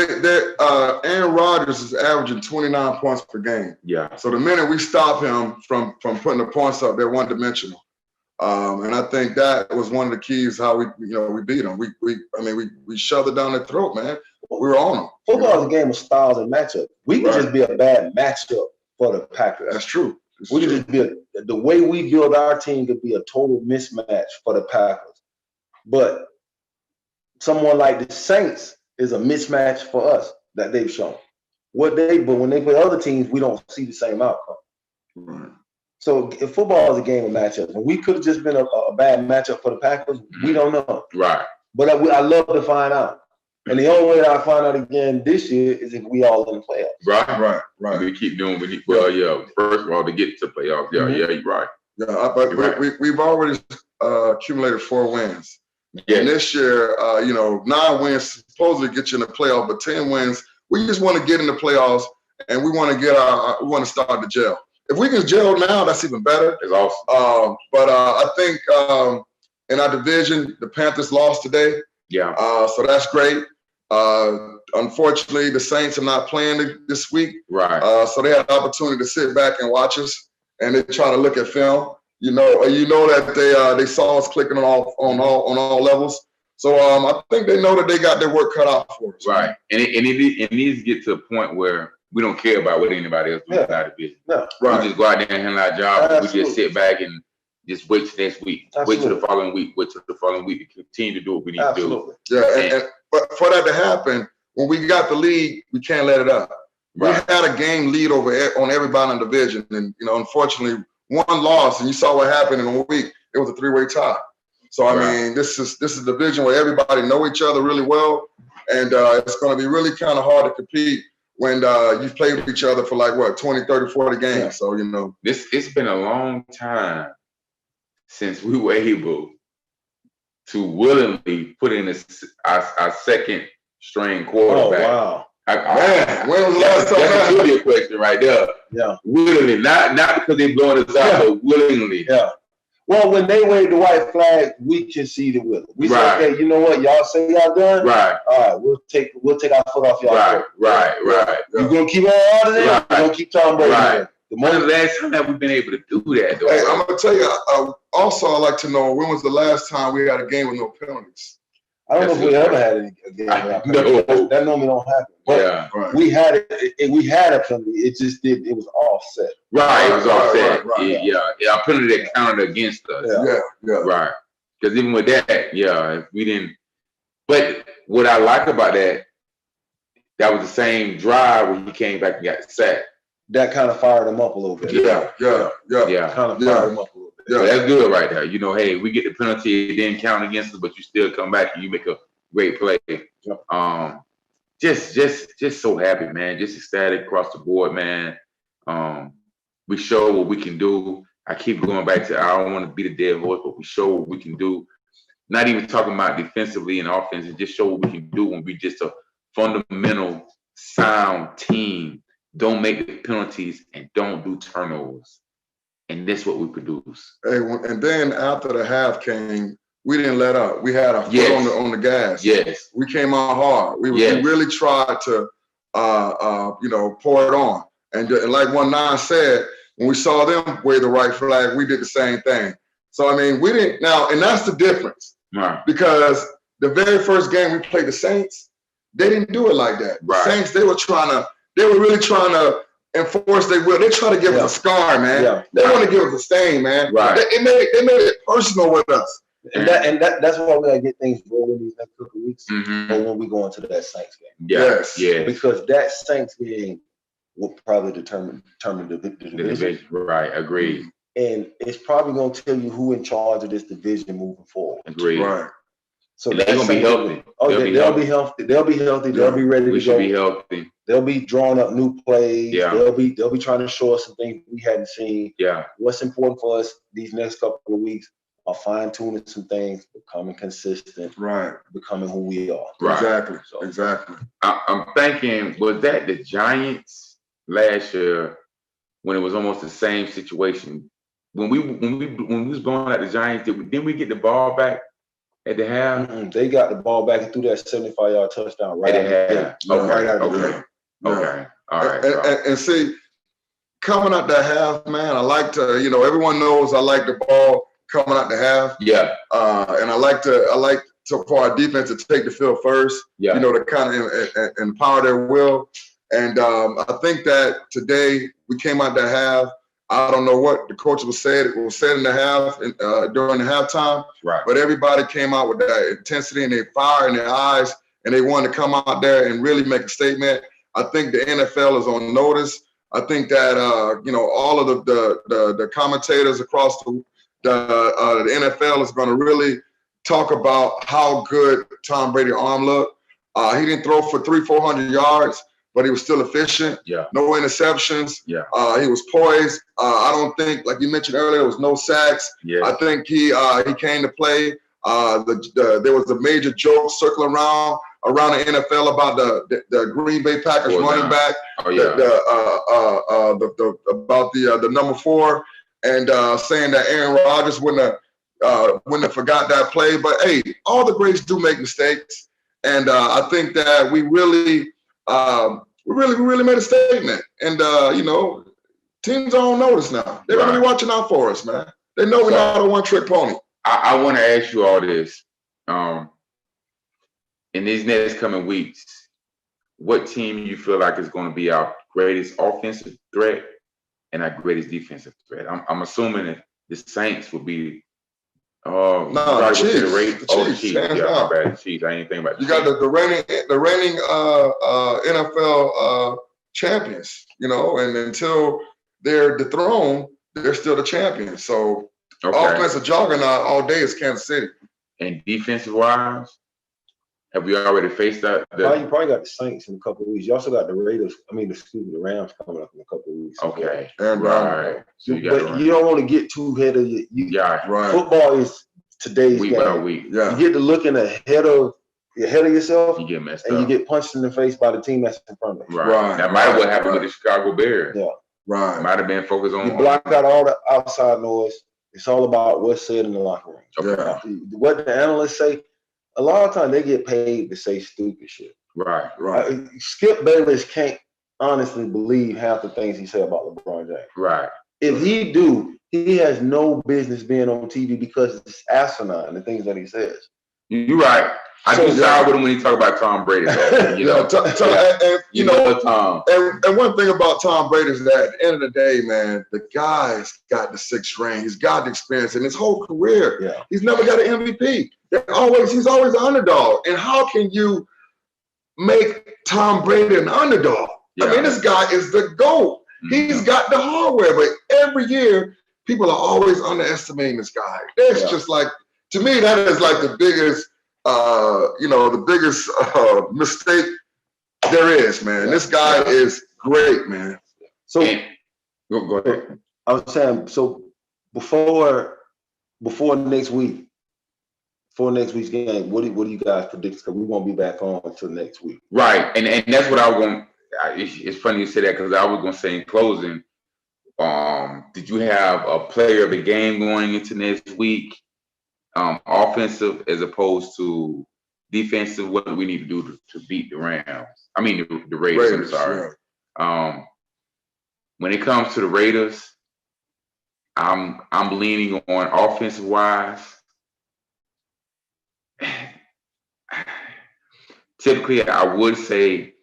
Aaron Rodgers is averaging 29 points per game. Yeah. So the minute we stop him from putting the points up, they're one-dimensional. And I think that was one of the keys how we beat them. We shoved it down their throat, man. We were on them. Football is a game of styles and matchup. We could just be a bad matchup for the Packers. That's true. We could just be the way we build our team could be a total mismatch for the Packers. But someone like the Saints is a mismatch for us that they've shown. But when they play other teams, we don't see the same outcome. Right. So if football is a game of matchups, and we could have just been a bad matchup for the Packers, we don't know. Right. But I love to find out. And the only way that I find out again this year is if we all in the playoffs. Right. We keep doing. First of all, to get to playoffs. Yeah, you're right. Yeah, but we've already accumulated 4 wins. And this year, 9 wins supposedly get you in the playoff, but 10 wins, we just want to get in the playoffs, and we want to we want to start the gel. If we can gel now, that's even better. It's awesome. But I think in our division, the Panthers lost today. Yeah. So that's great. Unfortunately, the Saints are not playing this week. Right. So they had an opportunity to sit back and watch us, and they try to look at film. You know that they saw us clicking on all levels. So I think they know that they got their work cut out for us. Right. And it needs to get to a point where we don't care about what anybody else does in our division. No. Right. We just go out there and handle our job. Absolutely. We just sit back and just wait till next week. Absolutely. Wait till the following week. Wait till the following week to continue to do what we need Absolutely. to do. Yeah, but for that to happen, when we got the lead, we can't let it up. Right. We had a game lead on everybody in the division, and unfortunately, one loss, and you saw what happened in a week. It was a 3-way tie. So I mean, this is a division where everybody know each other really well, and it's going to be really kind of hard to compete when you've played with each other for like 20, 30, 40 games. Yeah. So it's been a long time since we were able to willingly put in our second string quarterback. Oh, wow. Man, when was the last time that's a trivia question right there. Yeah. Willingly, not because they blowing us out, but willingly. Yeah. Well, when they waved the white flag, we conceded with it. We said, okay, you know what? Y'all say y'all done. Right. All right, we'll take our foot off y'all. Right. You gonna keep on out of there? Right. You gonna keep talking about Right. it? When was the last time that we've been able to do that, though? Hey, I'm gonna tell you. Also, I'd like to know, when was the last time we had a game with no penalties? I don't know if we ever had a game. No. That normally don't happen. But Yeah. Right. we had it. We had a penalty. It just did. It was offset. Right, it was offset. Right. Yeah, I put it that counted against us. Yeah. Right. Because even with that, if we didn't. But what I like about that was the same drive when he came back and got sacked. That kind of fired him up a little bit. Yeah. Kind of fired him up a little bit. So that's good right there. Hey, we get the penalty, it didn't count against us, but you still come back and you make a great play. Yep. Just so happy, man. Just ecstatic across the board, man. We show what we can do. I keep going back to, I don't want to be the dead horse, but we show what we can do. Not even talking about defensively and offense, just show what we can do when we just a fundamental, sound team. Don't make the penalties and don't do turnovers. And that's what we produce. Hey, and then after the half came, we didn't let up. We had our foot on the gas. Yes. We came out hard. We really tried to, pour it on. And like 1-9 said, when we saw them wave the right flag, we did the same thing. So I mean, we didn't and that's the difference. Right. Because the very first game we played the Saints, they didn't do it like that. Right. The Saints, they were really trying to enforce their will. They try to give us a scar, man. Yeah. They want to give us a stain, man. Right. They made it personal with us. And that's why we gotta get things rolling these next couple of weeks, Mm-hmm. or when we go into that Saints game. Yes. Because that Saints game will probably determine the division. Right. Agreed. And it's probably gonna tell you who in charge of this division moving forward. Agreed. Right. So they're gonna be healthy. They'll be healthy. They'll be healthy. They'll be ready to go. We should be healthy. They'll be drawing up new plays. Yeah. They'll be trying to show us some things we hadn't seen. Yeah. What's important for us these next couple of weeks are fine-tuning some things, becoming consistent, Right. becoming who we are. Right. Exactly. I'm thinking, was that the Giants last year when it was almost the same situation? When we was blowing at the Giants, didn't we get the ball back at the half? Mm-mm. They got the ball back and threw that 75-yard touchdown right at the half. Right out of the Okay. game. Okay. All right. And see, coming out the half, man, I like to, everyone knows I like the ball coming out the half. Yeah. And I like for our defense to take the field first. Yeah. To kind of empower their will. And I think that today we came out the half. I don't know what the coach was said in the half during the halftime. Right. But everybody came out with that intensity and their fire in their eyes, and they wanted to come out there and really make a statement. I think the NFL is on notice. I think that all of the commentators across the NFL is going to really talk about how good Tom Brady's arm looked. He didn't throw for 300-400 yards, but he was still efficient. Yeah. No interceptions. Yeah. He was poised. I don't think, like you mentioned earlier, there was no sacks. Yeah. I think he came to play. There was a major joke circling around the NFL about the Green Bay Packers running back. Oh yeah. About the number 4, and saying that Aaron Rodgers wouldn't have forgot that play. But hey, all the greats do make mistakes, and I think that we really made a statement. And teams are on notice now. They're gonna be watching out for us, man. They know we're not a one-trick pony. I want to ask you all this. In these next coming weeks, what team you feel like is going to be our greatest offensive threat and our greatest defensive threat? I'm assuming that the Saints will be. The Chiefs. The Chiefs. Yeah, my bad. The Chiefs. I ain't think about. You got the reigning NFL champions. And until they're dethroned, they're still the champions. So offensive juggernaut all day is Kansas City. And defensive wise, have we already faced that? You probably got the Saints in a couple of weeks. You also got the Rams coming up in a couple of weeks. Okay. Right. So you don't want to get too ahead of you. Yeah. Right. Football is today's week game. by week. Yeah. You get to looking ahead of yourself. You get messed and up. you get punched in the face by the team that's in front of you. Right. That might have what happened with the Chicago Bears. Yeah. Right. Might have been focused on. You block out all the outside noise. It's all about what's said in the locker room. Okay. Yeah. What the analysts say, a lot of times they get paid to say stupid shit. Right. Skip Bayless can't honestly believe half the things he said about LeBron James. Right. If he do, he has no business being on TV because it's asinine, the things that he says. You're right. I do side with him when he talk about Tom Brady. Though, Tom. And one thing about Tom Brady is that at the end of the day, man, the guy's got the 6th ring. He's got the experience in his whole career. He's never got an MVP. He's always an underdog. And how can you make Tom Brady an underdog? I mean, this guy is the GOAT. He's got the hardware, but every year people are always underestimating this guy. It's just like, to me, that is like the biggest mistake there is, man. This guy is great, man. So go ahead. I was saying, so before next week, for next week's game, what do you guys predict? Because we won't be back on until next week. Right, and that's what I was going. It's funny you say that because I was going to say in closing, did you have a player of the game going into next week, offensive as opposed to defensive? What do we need to do to beat the Rams? I mean the Raiders. I'm sorry. Yeah. When it comes to the Raiders, I'm leaning on offensive wise. Typically, I would say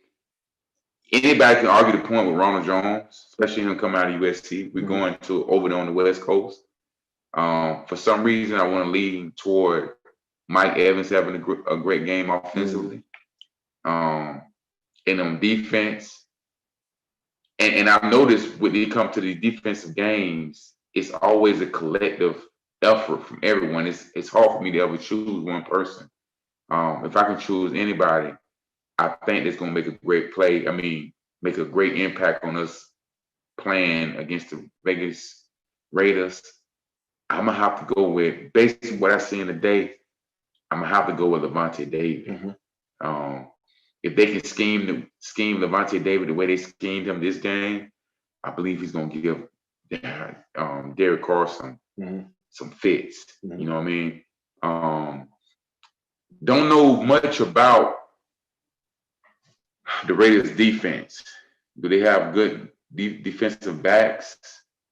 anybody can argue the point with Ronald Jones, especially him coming out of USC. We're going to over there on the West Coast. For some reason, I want to lean toward Mike Evans having a great game offensively. And on defense, and I've noticed when it comes to the defensive games, it's always a collective effort from everyone. It's hard for me to ever choose one person. If I can choose anybody, I think it's going to make a great play. I mean, make a great impact on us playing against the Vegas Raiders. I'm going to have to go with, based on what I see in the day, I'm going to have to go with Levante David. If they can scheme Levante David the way they schemed him this game, I believe he's going to give Derek Carr some fits. You know what I mean? Don't know much about the Raiders defense. Do they have good defensive backs?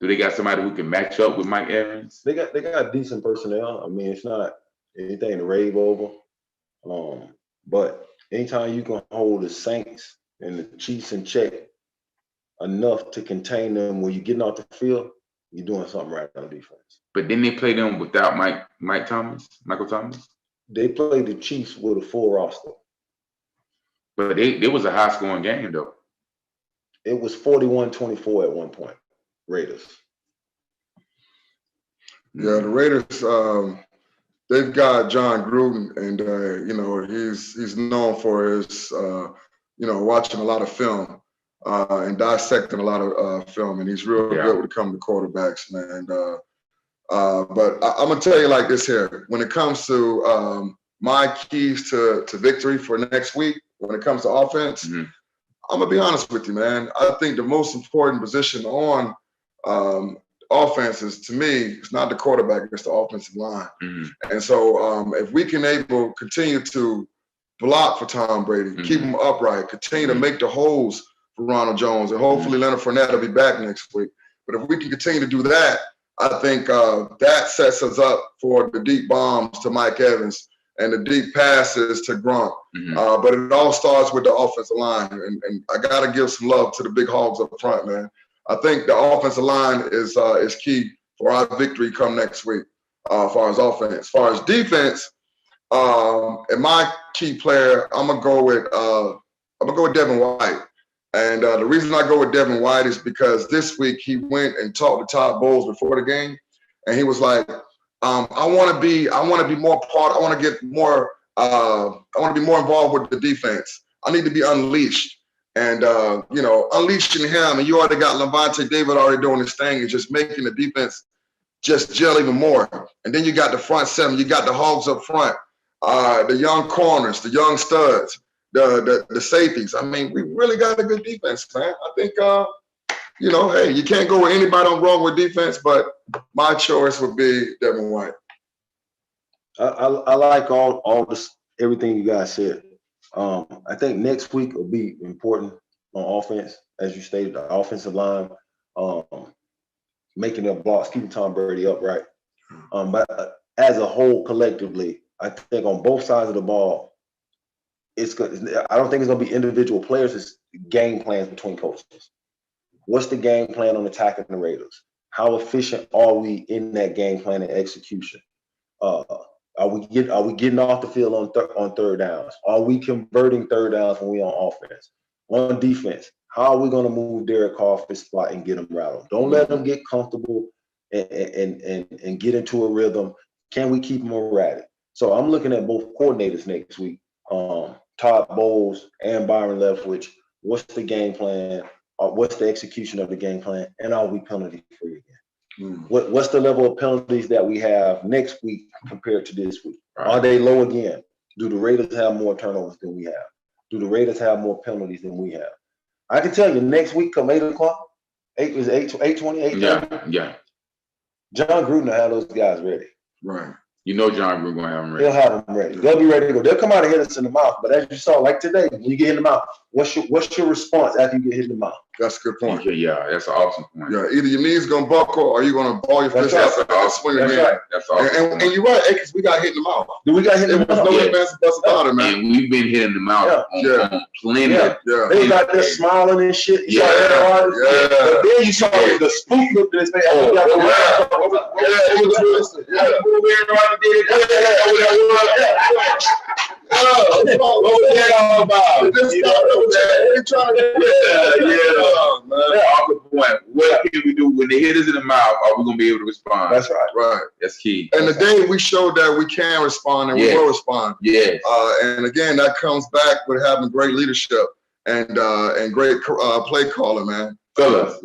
Do they got somebody who can match up with Mike Evans? They got decent personnel. I mean, it's not anything to rave over. But anytime you can hold the Saints and the Chiefs in check enough to contain them when you're getting off the field, you're doing something right on defense. But didn't they play them without Michael Thomas? They played the Chiefs with a full roster. But it was a high-scoring game, though. It was 41-24 at one point, Raiders. Yeah, the Raiders, they've got John Gruden, and, he's known for his, watching a lot of film and dissecting a lot of film, and he's real good when it comes to quarterbacks, man. But I'm gonna tell you like this here. When it comes to my keys to victory for next week, when it comes to offense, I'm gonna be honest with you, man. I think the most important position on offense is, to me, it's not the quarterback, it's the offensive line. And so if we can continue to block for Tom Brady, keep him upright, continue to make the holes for Ronald Jones, and hopefully Leonard Fournette will be back next week. But if we can continue to do that, I think that sets us up for the deep bombs to Mike Evans and the deep passes to Gronk. But it all starts with the offensive line. And I got to give some love to the big hogs up front, man. I think the offensive line is key for our victory come next week, as far as offense. As far as defense, and my key player, I'm gonna go with Devin White. And the reason I go with Devin White is because this week he went and talked to Todd Bowles before the game, and he was like, I want to be more part. I want to get more. I want to be more involved with the defense. I need to be unleashed. And unleashing him, and you already got Levante David already doing his thing, and just making the defense just gel even more. And then you got the front seven. You got the hogs up front, the young corners, the young studs, the safeties. I mean, we really got a good defense, man. I think, hey, you can't go with anybody wrong with defense, but my choice would be Devin White. I like all this, everything you guys said. I think next week will be important on offense, as you stated, the offensive line, making their blocks, keeping Tom Brady upright. But as a whole, collectively, I think on both sides of the ball, it's good. I don't think it's going to be individual players. It's game plans between coaches. What's the game plan on attacking the Raiders? How efficient are we in that game plan and execution? Are we getting off the field on third downs? Are we converting third downs when we're on offense? On defense, how are we going to move Derek Carr off his spot and get him rattled? Don't let them get comfortable and get into a rhythm. Can we keep them erratic? So I'm looking at both coordinators next week, Todd Bowles and Byron Leftwich. What's the game plan? What's the execution of the game plan? And are we penalty free again? What's the level of penalties that we have next week compared to this week? Right. Are they low again? Do the Raiders have more turnovers than we have? Do the Raiders have more penalties than we have? I can tell you next week come 8 o'clock, 8:20. Yeah. John Gruden will have those guys ready. Right. You know John Gruden gonna have them ready. He'll have them ready. They'll be ready to go. They'll come out and hit us in the mouth. But as you saw, like today, when you get hit in the mouth, what's your response after you get hit in the mouth? That's a good point. Okay, yeah, that's an awesome point. Yeah, either your knees gonna buckle or you're gonna ball your fist out and swing your hand. That's awesome. And you're right, because we got hit in the mouth. We got hit in the mouth. No advance about it, man. And we've been hit in the mouth on plenty. Yeah. They got there smiling and shit. Yeah. But then you saw the spook look in his face. What was that all about? What can we do when they hit us in the mouth? Are we gonna be able to respond? That's right. Right. That's key. And today we showed that we can respond and we will respond. Yes. And again, that comes back with having great leadership and great play calling, man. Fellas,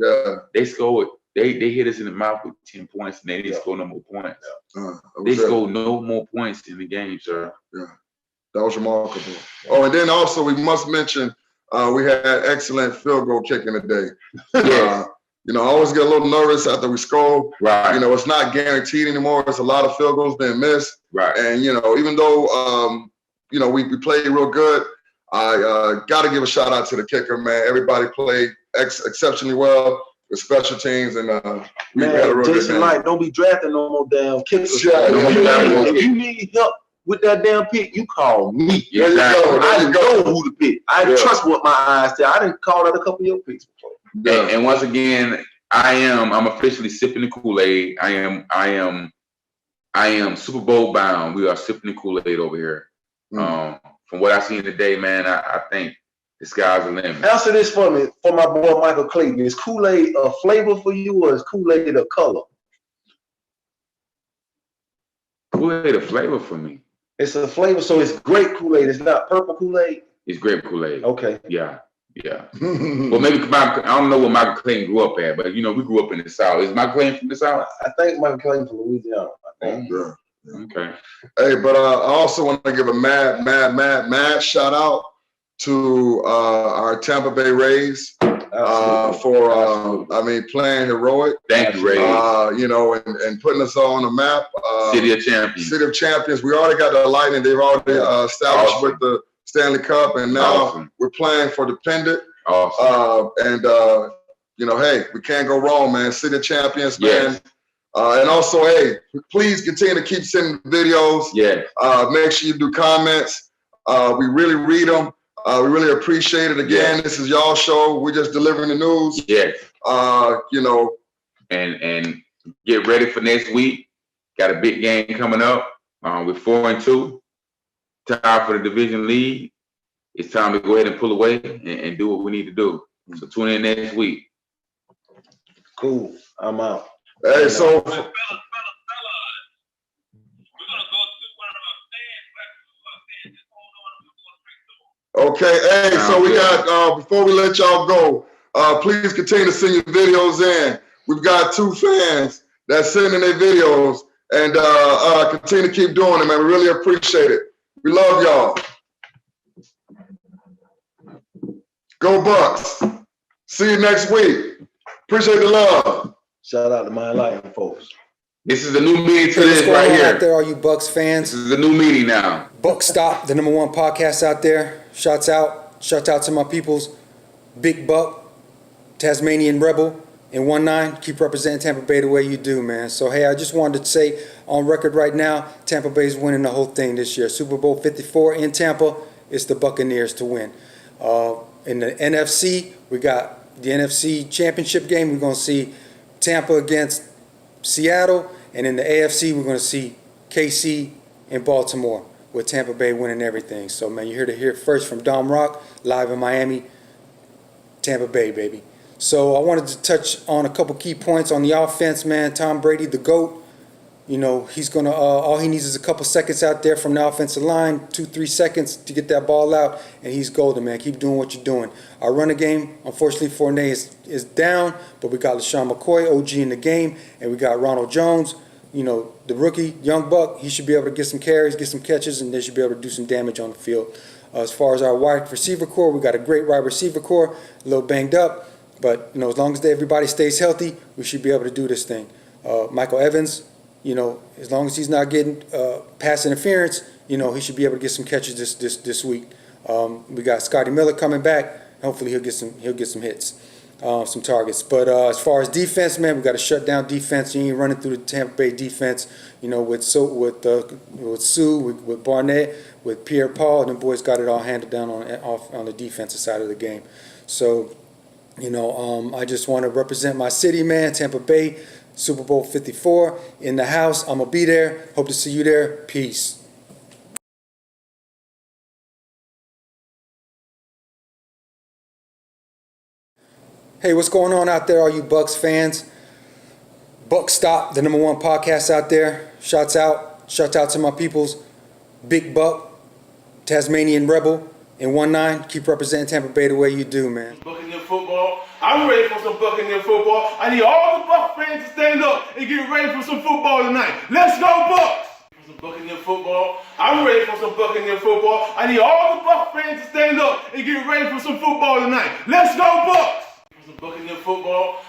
they scored. They hit us in the mouth with 10 points, and they didn't score no more points. They scored no more points in the game, sir. Yeah, that was remarkable. Oh, and then also we must mention we had excellent field goal kicking today. I always get a little nervous after we score. Right. It's not guaranteed anymore. It's a lot of field goals being missed. Right. And even though we played real good, I got to give a shout out to the kicker, man. Everybody played exceptionally well with special teams, and we had a real Jason good Light, don't be drafting no more damn kickers. If you need help with that damn pick, you call me. Exactly. I know who to pick. I trust what my eyes tell. I didn't call out a couple of your picks before. Yeah. And once again, I'm officially sipping the Kool-Aid. I am Super Bowl bound. We are sipping the Kool-Aid over here. From what I've seen today, man, I think the sky's the limit. Answer this for me, for my boy Michael Clayton. Is Kool-Aid a flavor for you, or is Kool-Aid a color? Kool-Aid a flavor for me. It's a flavor, so it's grape Kool-Aid. It's not purple Kool-Aid. It's grape Kool-Aid. Okay. Yeah. Yeah. Well, maybe I don't know where Michael Clayton grew up at, but you know, we grew up in the South. Is Michael Clayton from the South? I think Michael Clayton from Louisiana. I think. Yeah. Okay. Hey, but I also want to give a mad shout out to our Tampa Bay Rays for playing heroic. Thank you, Rays. You know, and putting us all on the map. City of Champions. City of Champions. We already got the Lightning. They've already established with the Stanley Cup, and now we're playing for the pennant. You know, hey, we can't go wrong, man. City of Champions, man. Yes. And also, hey, please continue to keep sending videos. Yeah. Make sure you do comments. We really read them. We really appreciate it. Again, This is y'all show. We're just delivering the news. Yes. You know. And get ready for next week. Got a big game coming up. We're 4-2. Time for the division lead. It's time to go ahead and pull away and do what we need to do. So tune in next week. Cool. I'm out. Hey, so okay, hey, so we got before we let y'all go, please continue to send your videos in. We've got 2 fans that send in their videos, and continue to keep doing it, man. We really appreciate it. We love y'all. Go Bucks. See you next week. Appreciate the love. Shout out to my Lightning folks. This is the new meeting to this What's going right on here. out there, all you Bucks fans? This is the new meeting now. Buck Stop, the #1 podcast out there. Shouts out to my peoples. Big Buck, Tasmanian Rebel, and 19. Keep representing Tampa Bay the way you do, man. So, hey, I just wanted to say on record right now, Tampa Bay's winning the whole thing this year. Super Bowl 54 in Tampa, it's the Buccaneers to win. In the NFC, we got the NFC Championship game. We're going to see Tampa against Seattle. And in the AFC, we're going to see KC and Baltimore, with Tampa Bay winning everything. So, man, you're here to hear first from Dom Rock, live in Miami, Tampa Bay, baby. So I wanted to touch on a couple key points on the offense, man. Tom Brady, the GOAT, you know, he's going to, all he needs is a couple seconds out there from the offensive line, 2-3 seconds to get that ball out, and he's golden, man. Keep doing what you're doing. Our running game, unfortunately, Fournette is down, but we got LaShawn McCoy, OG in the game, and we got Ronald Jones, you know, the rookie, young buck. He should be able to get some carries, get some catches, and they should be able to do some damage on the field. As far as our wide receiver core, we got a great wide receiver core, a little banged up, but, you know, as long as everybody stays healthy, we should be able to do this thing. Michael Evans, you know, as long as he's not getting pass interference, you know, he should be able to get some catches this week. We got Scotty Miller coming back. Hopefully he'll get some hits, some targets. But as far as defense, man, we got to shut down defense. You ain't running through the Tampa Bay defense, you know, with Sue, with Barnett, with Pierre-Paul, and the boys got it all handled down on the defensive side of the game. So, you know, I just want to represent my city, man, Tampa Bay. Super Bowl 54 in the house. I'm going to be there. Hope to see you there. Peace. Hey, what's going on out there, all you Bucks fans? Buck Stop, the #1 podcast out there. Shouts out to my peoples. Big Buck, Tasmanian Rebel, and 19. Keep representing Tampa Bay the way you do, man. Buccaneer football. I'm ready for some Buccaneer football. I need all the Buck fans to stand up and get ready for some football tonight. Let's go Bucks! For some Buccaneer football. I'm ready for some Buccaneer football. I need all the Buck fans to stand up and get ready for some football tonight. Let's go Bucks! For some Buccaneer football.